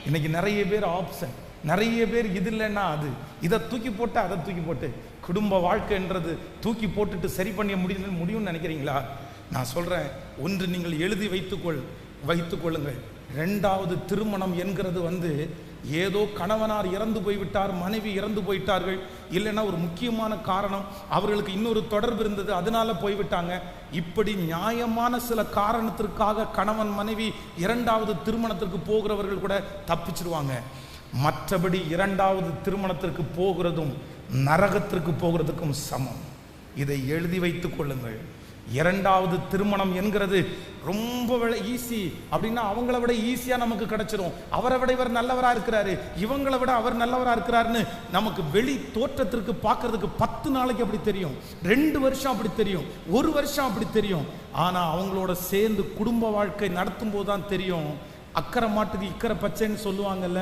இன்னைக்கு நிறைய பேர் ஆப்ஷன், நிறைய பேர் இது இல்லைன்னா அது, இதை தூக்கி போட்டு அதை தூக்கி போட்டு குடும்ப வாழ்க்கைன்றது தூக்கி போட்டுட்டு சரி பண்ண முடியும்னு நினைக்கிறீங்களா? நான் சொல்கிறேன், ஒன்று நீங்கள் எழுதி வைத்துக்கொள்ளுங்கள். ரெண்டாவது திருமணம் என்கிறது ஏதோ கணவனார் இறந்து போய்விட்டார், மனைவி இறந்து போயிட்டார்கள், இல்லைன்னா ஒரு முக்கியமான காரணம், அவர்களுக்கு இன்னொரு தொடர்பு இருந்தது அதனால போய்விட்டாங்க. இப்படி நியாயமான சில காரணத்திற்காக கணவன் மனைவி இரண்டாவது திருமணத்திற்கு போகிறவர்கள் கூட தப்பிச்சிருவாங்க. மற்றபடி இரண்டாவது திருமணத்திற்கு போகிறதும் நரகத்திற்கு போகிறதுக்கும் சமம். இதை எழுதி வைத்துக் கொள்ளுங்கள். இரண்டாவது திருமணம் என்கிறது ரொம்ப ஈஸி அப்படின்னா அவங்கள விட ஈஸியா நமக்கு கிடைச்சிரும். அவரை விட இவர் நல்லவரா இருக்கிறாரு, இவங்களை விட அவர் நல்லவரா இருக்கிறாருன்னு நமக்கு வெளி தோற்றத்திற்கு பார்க்கறதுக்கு 10 நாளைக்கு அப்படி தெரியும், 2 வருஷம் அப்படி தெரியும், 1 வருஷம் அப்படி தெரியும். ஆனா அவங்களோட சேர்ந்து குடும்ப வாழ்க்கை நடத்தும் போது தான் தெரியும். அக்கறை மாட்டுக்கு இக்கரை பச்சைன்னு சொல்லுவாங்கல்ல.